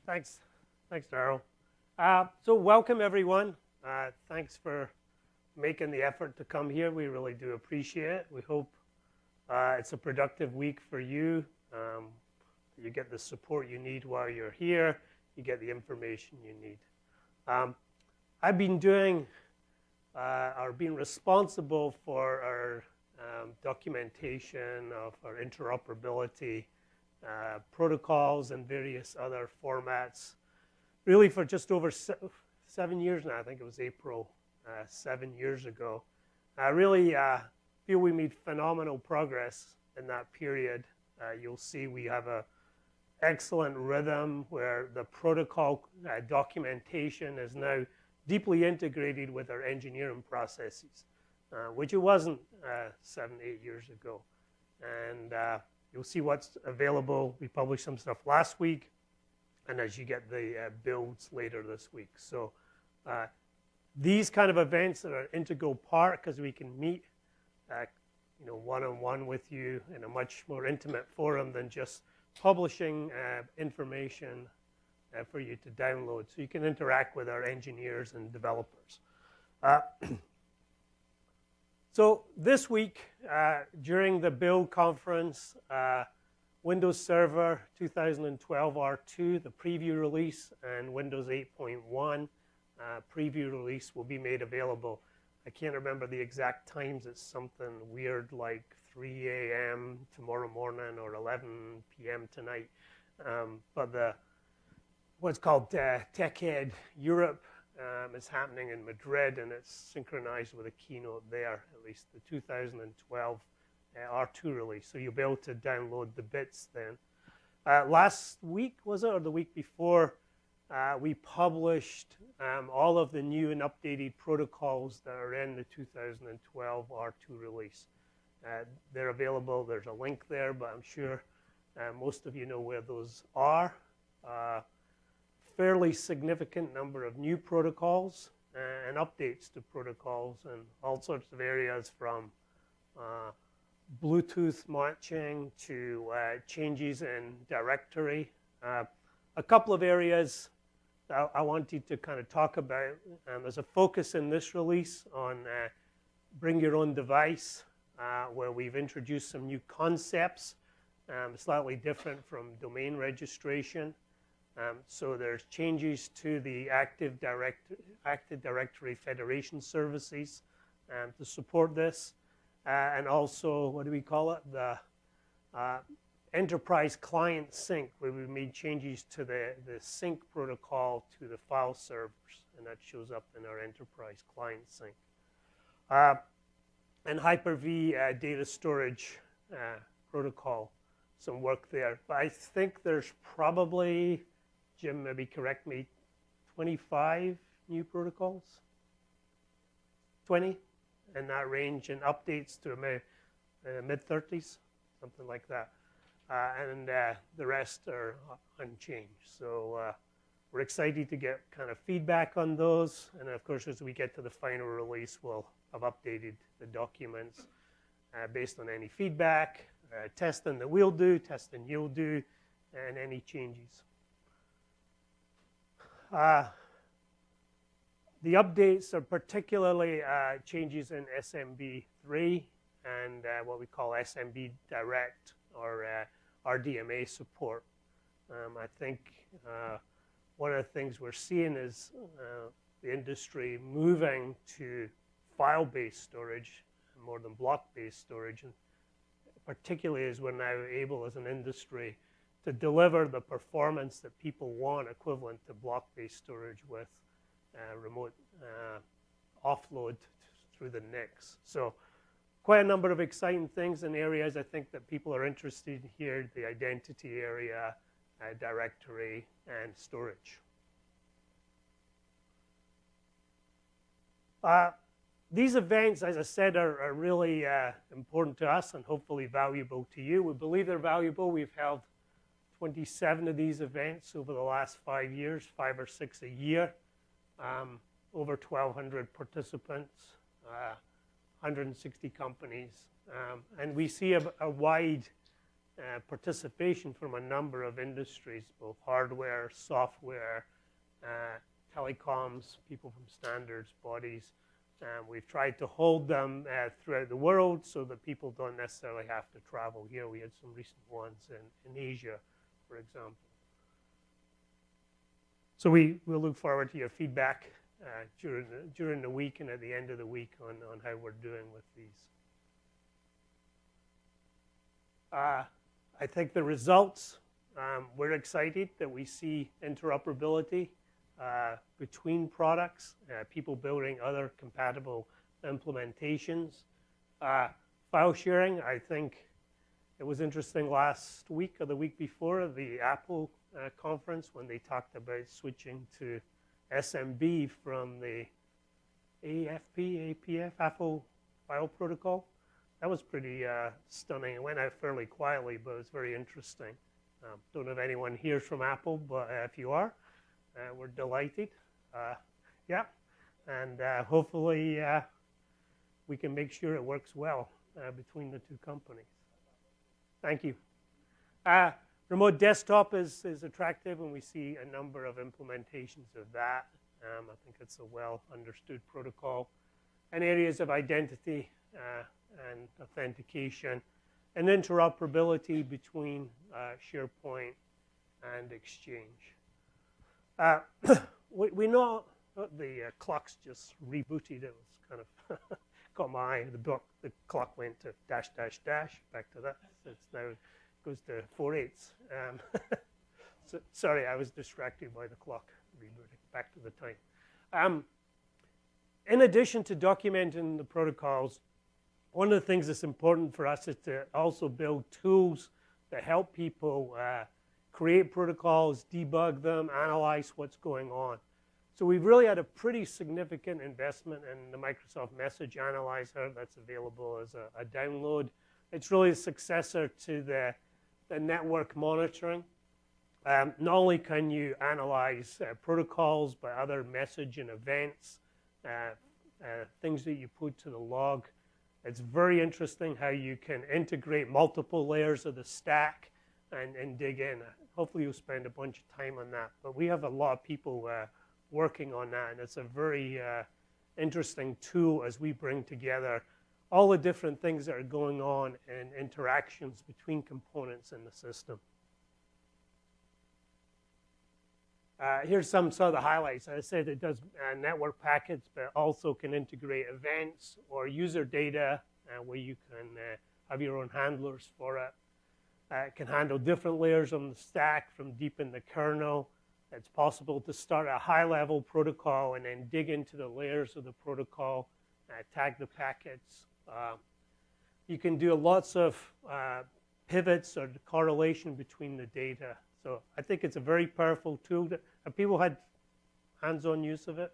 Thanks, Darryl. So welcome, everyone. Thanks for making the effort to come here. We really do appreciate it. We hope it's a productive week for you. You get the support you need while you're here. You get the information you need. I've been doing or being responsible for our documentation of our interoperability protocols and various other formats, really for just over 7 years now. I think it was April 7 years ago. I really feel we made phenomenal progress in that period. You'll see we have an excellent rhythm where the protocol documentation is now deeply integrated with our engineering processes, which it wasn't 7, 8 years ago. And you'll see what's available. We published some stuff last week, and as you get the builds later this week. So these kind of events are an integral part because we can meet one-on-one with you in a much more intimate forum than just publishing information for you to download. So you can interact with our engineers and developers. So this week, during the Build conference, Windows Server 2012 R2, the preview release, and Windows 8.1 preview release will be made available. I can't remember the exact times. It's something weird like 3 a.m. tomorrow morning or 11 p.m. tonight. But what's called TechEd Europe is happening in Madrid, and it's synchronized with a keynote there, at least the 2012 R2 release. So you'll be able to download the bits then. Last week, was it, or the week before, we published all of the new and updated protocols that are in the 2012 R2 release. They're available. There's a link there, but I'm sure most of you know where those are. Fairly significant number of new protocols and updates to protocols in all sorts of areas, from Bluetooth matching to changes in directory. A couple of areas I wanted to kind of talk about. There's a focus in this release on bring your own device, where we've introduced some new concepts, slightly different from domain registration. So there's changes to the Active Directory Federation services to support this. And also, what do we call it? The Enterprise Client Sync, where we made changes to the sync protocol to the file servers, and that shows up in our Enterprise Client Sync. And Hyper-V data storage protocol, some work there. But I think there's probably, Jim, maybe correct me, 25 new protocols? 20 in that range, and updates to mid-30s, something like that. And the rest are unchanged. So we're excited to get kind of feedback on those. And of course, as we get to the final release, we'll have updated the documents based on any feedback, testing that we'll do, testing you'll do, and any changes. The updates are particularly changes in SMB3 and what we call SMB Direct, or RDMA support. I think one of the things we're seeing is the industry moving to file-based storage more than block-based storage, and particularly as we're now able as an industry to deliver the performance that people want equivalent to block-based storage with remote offload through the NICs. So quite a number of exciting things in areas I think that people are interested in here: the identity area, directory, and storage. These events, as I said, are really important to us and hopefully valuable to you. We believe they're valuable. We've held 27 of these events over the last 5 years, 5 or 6 a year. Over 1,200 participants, 160 companies. And we see a wide participation from a number of industries, both hardware, software, telecoms, people from standards bodies. We've tried to hold them throughout the world so that people don't necessarily have to travel here. We had some recent ones in Asia, for example. So we'll look forward to your feedback during the week and at the end of the week on how we're doing with these. I think the results, we're excited that we see interoperability between products, people building other compatible implementations. File sharing, I think it was interesting last week or the week before at the Apple conference when they talked about switching to SMB from the APF, Apple File Protocol. That was pretty stunning. It went out fairly quietly, but it was very interesting. Don't know if anyone here is from Apple, but if you are, we're delighted. Yeah, and hopefully we can make sure it works well between the two companies. Thank you. Remote desktop is attractive, and we see a number of implementations of that. I think it's a well-understood protocol. And areas of identity and authentication and interoperability between SharePoint and Exchange. We know the clock's just rebooted. It was kind of caught my eye. The clock went to dash, dash, dash, back to that. It's now goes to 4/8. So, sorry, I was distracted by the clock rebooting. Back to the time. In addition to documenting the protocols, one of the things that's important for us is to also build tools that help people create protocols, debug them, analyze what's going on. So we've really had a pretty significant investment in the Microsoft Message Analyzer that's available as a download. It's really a successor to the network monitoring. Not only can you analyze protocols, but other message and events, things that you put to the log. It's very interesting how you can integrate multiple layers of the stack and dig in. Hopefully you'll spend a bunch of time on that. But we have a lot of people working on that, and it's a very interesting tool as we bring together all the different things that are going on and interactions between components in the system. Here's some of the highlights. I said it does network packets, but also can integrate events or user data where you can have your own handlers for it. It can handle different layers on the stack from deep in the kernel. It's possible to start a high-level protocol and then dig into the layers of the protocol, tag the packets. You can do lots of pivots or the correlation between the data. So I think it's a very powerful tool. Have people had hands-on use of it?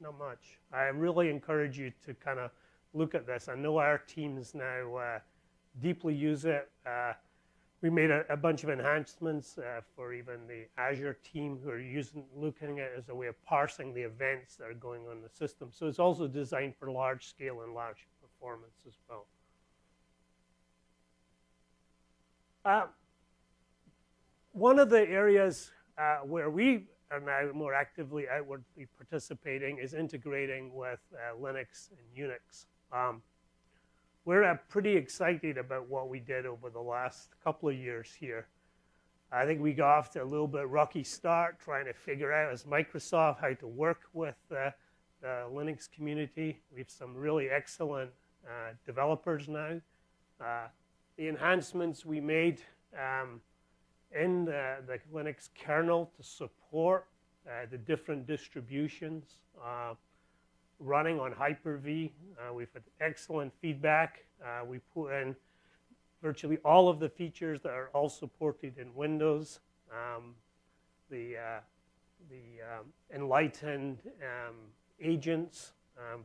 Not much. I really encourage you to kind of look at this. I know our teams now deeply use it. We made a bunch of enhancements for even the Azure team who are looking at it as a way of parsing the events that are going on in the system. So it's also designed for large scale and large performance as well. One of the areas where we are now more actively outwardly participating is integrating with Linux and Unix. We're pretty excited about what we did over the last couple of years here. I think we got off to a little bit rocky start trying to figure out as Microsoft how to work with the Linux community. We have some really excellent developers now. The enhancements we made in the Linux kernel to support the different distributions running on Hyper-V. We've had excellent feedback. We put in virtually all of the features that are all supported in Windows. The enlightened agents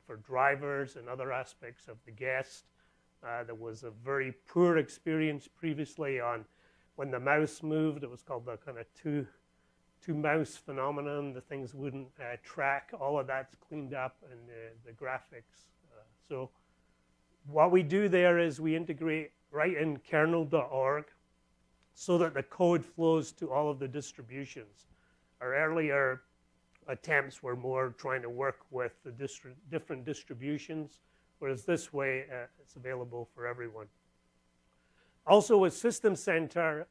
for drivers and other aspects of the guest. There was a very poor experience previously on when the mouse moved. It was called the kind of two mouse phenomenon. The things wouldn't track. All of that's cleaned up in the graphics. So what we do there is we integrate right in kernel.org so that the code flows to all of the distributions. Our earlier attempts were more trying to work with the different distributions, whereas this way it's available for everyone. Also with System Center,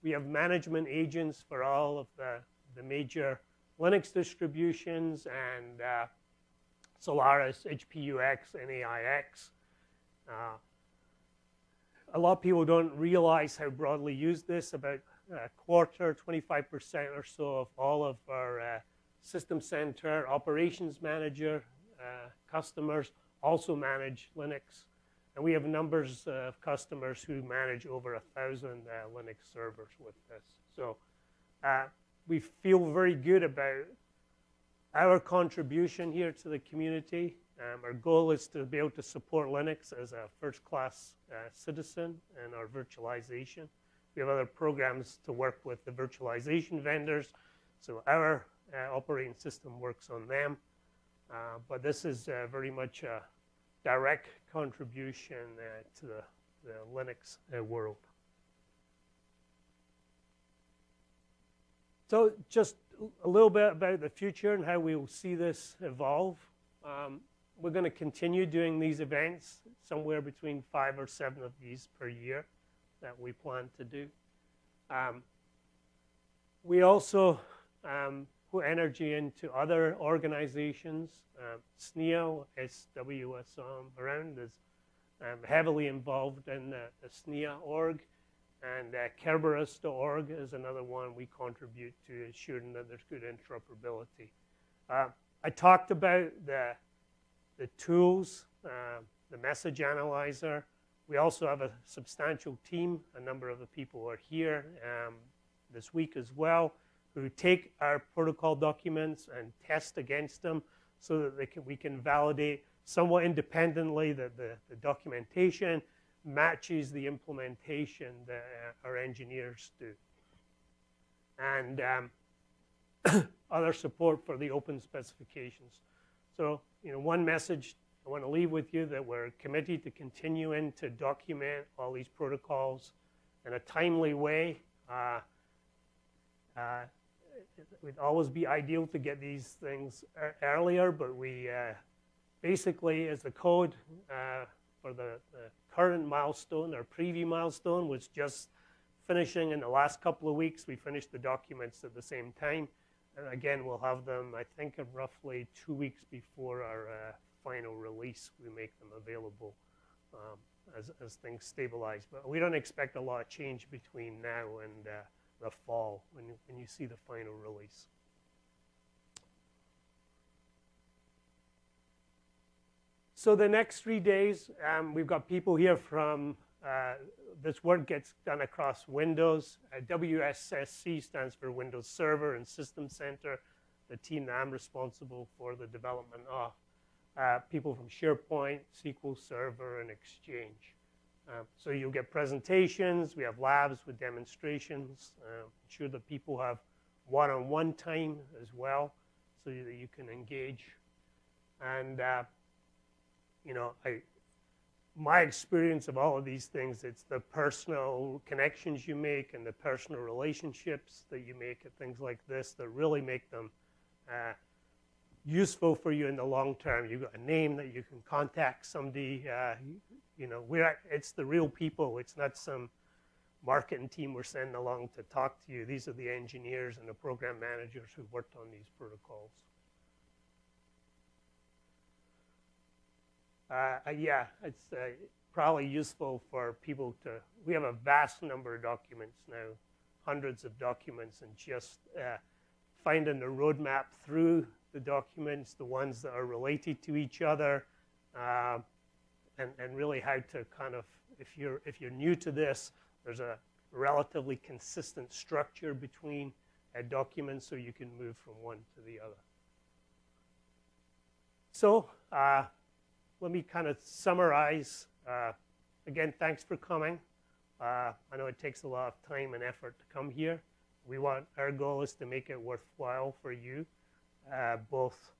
we have management agents for all of the major Linux distributions and Solaris, HPUX, NAIX. A lot of people don't realize how broadly used this. About a quarter, 25% or so of all of our System Center Operations Manager customers also manage Linux. And we have numbers of customers who manage over 1,000 Linux servers with this. So we feel very good about our contribution here to the community. Our goal is to be able to support Linux as a first-class citizen in our virtualization. We have other programs to work with the virtualization vendors, so our operating system works on them. But this is very much a direct contribution to the Linux world. So just a little bit about the future and how we will see this evolve. We're going to continue doing these events, somewhere between 5 or 7 of these per year that we plan to do. We also put energy into other organizations. SNEA, SWSOM around is heavily involved in the SNEA org, and Kerberos.org is another one we contribute to, ensuring that there's good interoperability. I talked about the tools, the message analyzer. We also have a substantial team. A number of the people are here this week as well, who take our protocol documents and test against them so that we can validate somewhat independently that the documentation matches the implementation that our engineers do. And other support for the open specifications. So, one message I want to leave with you, that we're committed to continuing to document all these protocols in a timely way. It would always be ideal to get these things earlier, but we basically, as the code for the current milestone, our preview milestone, was just finishing in the last couple of weeks. We finished the documents at the same time. And again, we'll have them, I think, roughly 2 weeks before our final release. We make them available as things stabilize. But we don't expect a lot of change between now and the fall when you see the final release. So the next 3 days, we've got people here from, this work gets done across Windows. WSSC stands for Windows Server and System Center, the team that I'm responsible for the development of. People from SharePoint, SQL Server, and Exchange. So you'll get presentations. We have labs with demonstrations. Ensure that people have one-on-one time as well, so that you can engage. And my experience of all of these things, it's the personal connections you make and the personal relationships that you make at things like this that really make them useful for you in the long term. You've got a name that you can contact somebody. It's the real people. It's not some marketing team we're sending along to talk to you. These are the engineers and the program managers who worked on these protocols. It's probably useful for people to, we have a vast number of documents now, hundreds of documents, and just finding the roadmap through the documents, the ones that are related to each other, and really how to kind of, if you're new to this, there's a relatively consistent structure between documents so you can move from one to the other. So, let me kind of summarize. Again, thanks for coming. I know it takes a lot of time and effort to come here. Our goal is to make it worthwhile for you. Both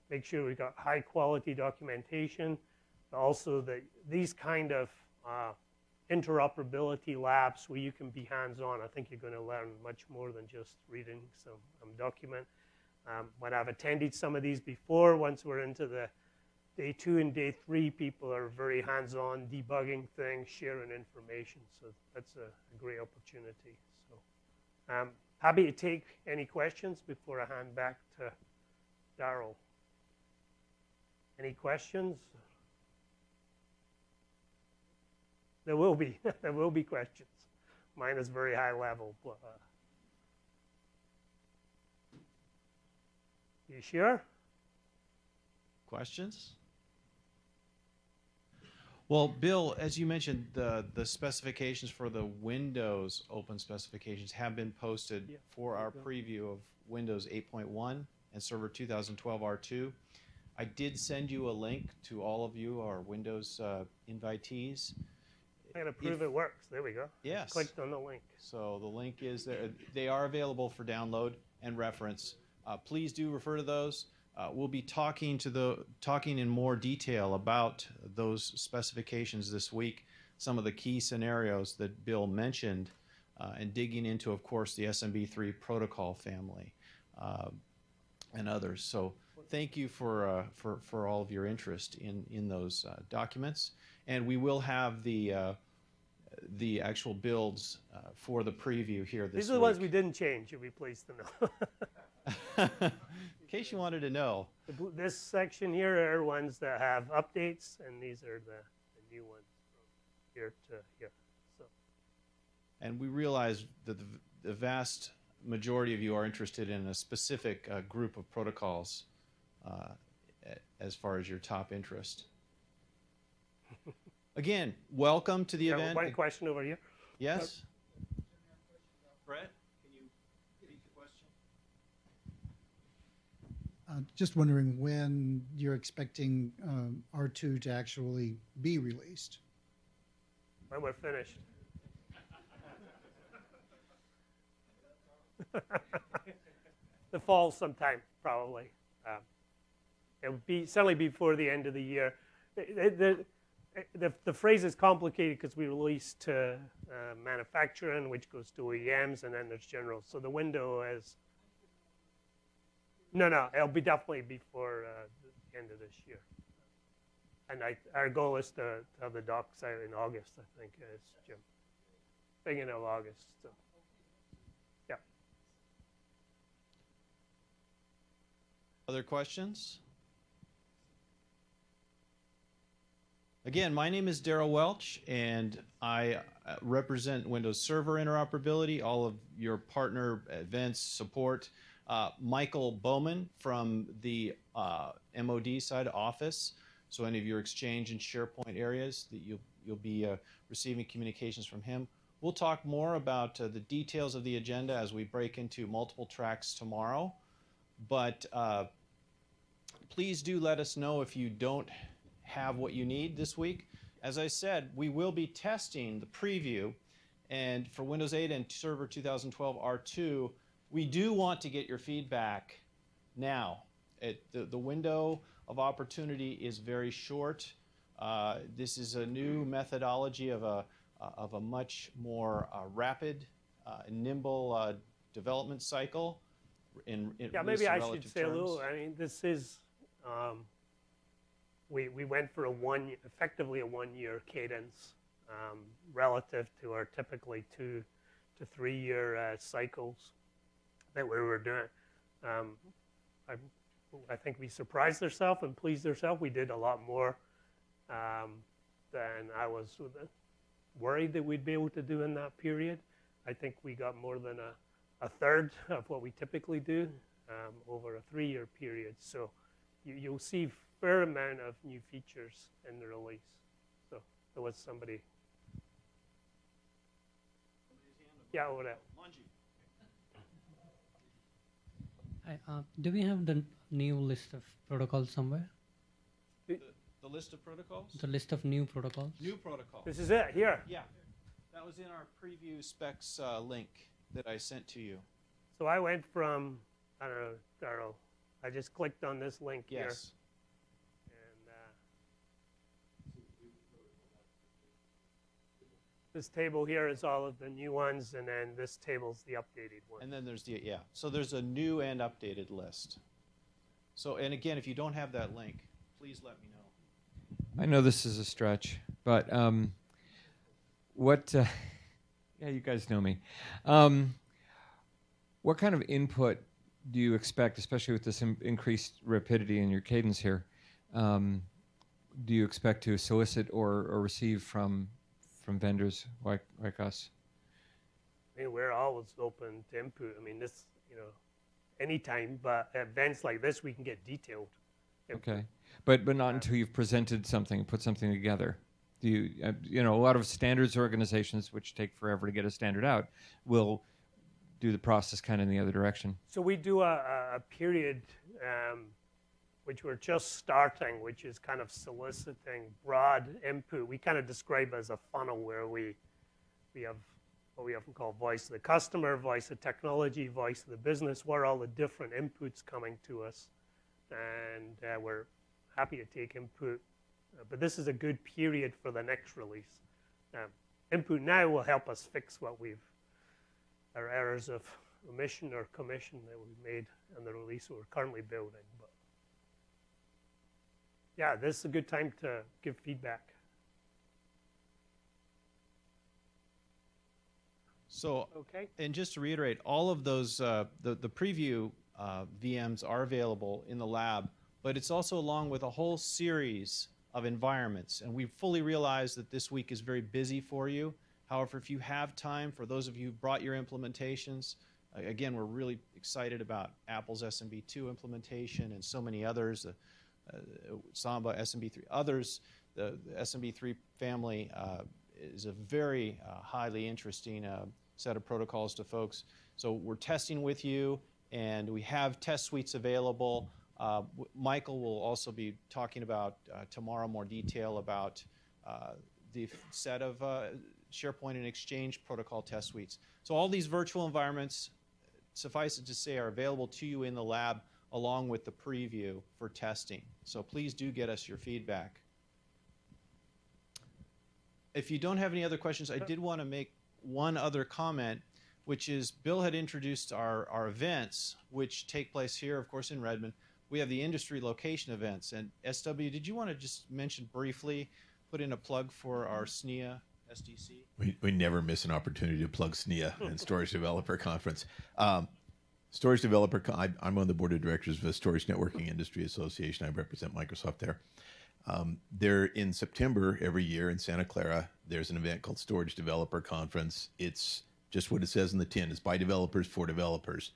make sure we got high quality documentation, but also that these kind of interoperability labs where you can be hands-on. I think you're going to learn much more than just reading some document. When I've attended some of these before, once we're into the day 2 and day 3, people are very hands-on, debugging things, sharing information. So that's a great opportunity. So happy to take any questions before I hand back to Daryl. Any questions? There will be. There will be questions. Mine is very high level. But, you sure? Questions? Well, Bill, as you mentioned, the specifications for the Windows open specifications have been posted for our preview of Windows 8.1 and Server 2012 R2. I did send you a link to all of you, our Windows invitees. I'm going to prove it works. There we go. Yes. Clicked on the link. So the link is there. They are available for download and reference. Please do refer to those. We'll be talking in more detail about those specifications this week, some of the key scenarios that Bill mentioned, and digging into, of course, the SMB3 protocol family and others. So thank you for all of your interest in those documents, and we will have the actual builds for the preview here this week. These are the ones we didn't change. You'll be pleased to know. In case you wanted to know. This section here are ones that have updates, and these are the new ones from here to here. So. And we realize that the vast majority of you are interested in a specific group of protocols as far as your top interest. Again, welcome to the event. One question over here. Yes? Brett, can you repeat the question? Just wondering when you're expecting R2 to actually be released. When we're finished. The fall sometime, probably. It would be certainly before the end of the year. The phrase is complicated because we release to manufacturing, which goes to OEMs, and then there's general. So the window is... No, it'll be definitely before the end of this year. And our goal is to have the docs out in August, I think, is Jim. Beginning of August. So. Yeah. Other questions? Again, my name is Daryl Welch, and I represent Windows Server Interoperability, all of your partner events, support. Michael Bowman from the MOD side office, so any of your Exchange and SharePoint areas that you'll be receiving communications from him. We'll talk more about the details of the agenda as we break into multiple tracks tomorrow, but please do let us know if you don't have what you need this week. As I said, we will be testing the preview, and for Windows 8 and Server 2012 R2, we do want to get your feedback now. The window of opportunity is very short. This is a new methodology of a much more rapid, nimble development cycle. Yeah, maybe I should say a little. I mean, this is we went for effectively a one-year cadence relative to our typically 2 to 3 year cycles that we were doing. I think we surprised ourselves and pleased ourselves. We did a lot more than I was worried that we'd be able to do in that period. I think we got more than a third of what we typically do over a 3 year period. So you'll see a fair amount of new features in the release. So there was somebody. Yeah, over there. Hi, do we have the new list of protocols somewhere? The list of protocols? The list of new protocols? New protocols. This is it, here. Yeah. That was in our preview specs link that I sent to you. So I went from, I don't know, Daryl, I just clicked on this link here. Yes. And This table here is all of the new ones, and then this table's the updated one. And then there's the, yeah. So there's a new and updated list. So, and again, if you don't have that link, please let me know. I know this is a stretch, but what? Yeah, you guys know me. What kind of input do you expect, especially with this increased rapidity in your cadence here? Do you expect to solicit or receive from vendors like us? I mean, we're always open to input. I mean, this, anytime, but at events like this, we can get detailed input. Okay, but not until you've presented something, put something together. Do you, a lot of standards organizations, which take forever to get a standard out, will do the process kind of in the other direction. So we do a period, which we're just starting, which is kind of soliciting broad input. We kind of describe as a funnel where we have what we often call voice of the customer, voice of technology, voice of the business, where all the different inputs coming to us. And we're happy to take input. But this is a good period for the next release. Input now will help us fix our errors of omission or commission that we made in the release that we're currently building. But yeah, this is a good time to give feedback. So, okay. And just to reiterate, all of those, the preview VMs are available in the lab, but it's also along with a whole series of environments. And we fully realize that this week is very busy for you. However, if you have time, for those of you who brought your implementations, again, we're really excited about Apple's SMB2 implementation and so many others, Samba, SMB3, others. The SMB3 family is a very highly interesting set of protocols to folks. So we're testing with you, and we have test suites available. Michael will also be talking about tomorrow more detail about the set of SharePoint and Exchange protocol test suites. So all these virtual environments, suffice it to say, are available to you in the lab along with the preview for testing. So please do get us your feedback. If you don't have any other questions, I did want to make one other comment, which is Bill had introduced our events, which take place here, of course, in Redmond. We have the industry location events. And SW, did you want to just mention briefly, put in a plug for our SNIA SDC? We never miss an opportunity to plug SNIA and Storage Developer Conference. Storage Developer, I'm on the board of directors of the Storage Networking Industry Association. I represent Microsoft there. There in September every year in Santa Clara, there's an event called Storage Developer Conference. It's just what it says in the tin. It's by developers for developers.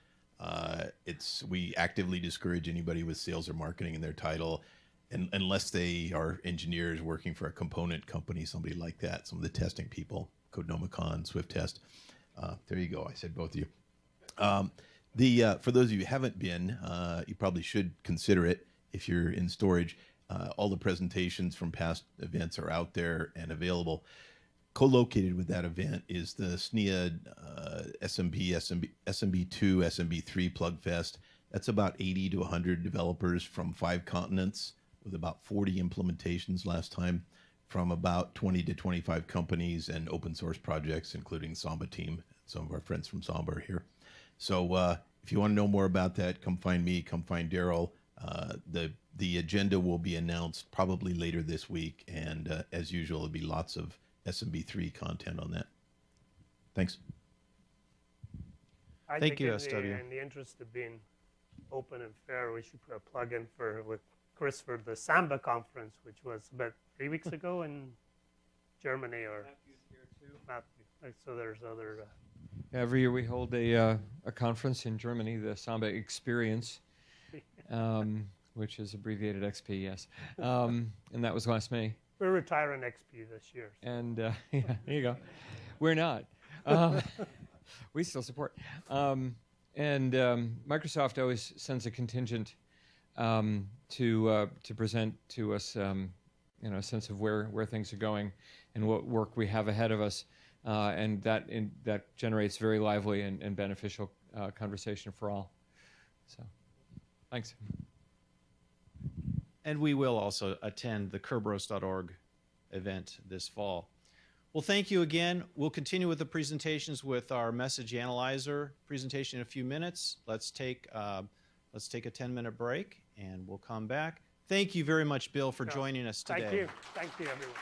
We actively discourage anybody with sales or marketing in their title, unless they are engineers working for a component company, somebody like that. Some of the testing people, Codenomicon, Swift Test. There you go. I said both of you. For those of you who haven't been, you probably should consider it if you're in storage. All the presentations from past events are out there and available. Co-located with that event is the SNIA SMB2, SMB3 Plugfest. That's about 80 to 100 developers from 5 continents with about 40 implementations last time from about 20 to 25 companies and open source projects, including Samba team. Some of our friends from Samba are here. So if you want to know more about that, come find me, come find Daryl. The agenda will be announced probably later this week, and as usual, there'll be lots of SMB3 content on that. Thanks. Thank you, SW. In the interest of being open and fair, we should put a plug in with Chris for the Samba conference, which was about 3 weeks ago in Germany. Or Matthew's here too. Matthew. So there's other. Every year we hold a conference in Germany, the Samba Experience, which is abbreviated XP, yes. And that was last May. We're retiring XP this year. So. And yeah, there you go. We're not. We still support. And Microsoft always sends a contingent to present to us, a sense of where things are going and what work we have ahead of us. And that generates very lively and beneficial conversation for all. So, thanks. And we will also attend the Kerberos.org event this fall. Well, Well, thank you again. We'll continue with the presentations with our message analyzer presentation in a few minutes. Let's take a 10-minute break, and we'll come back. Thank you very much, Bill, for joining us today. Thank you. Thank you, everyone.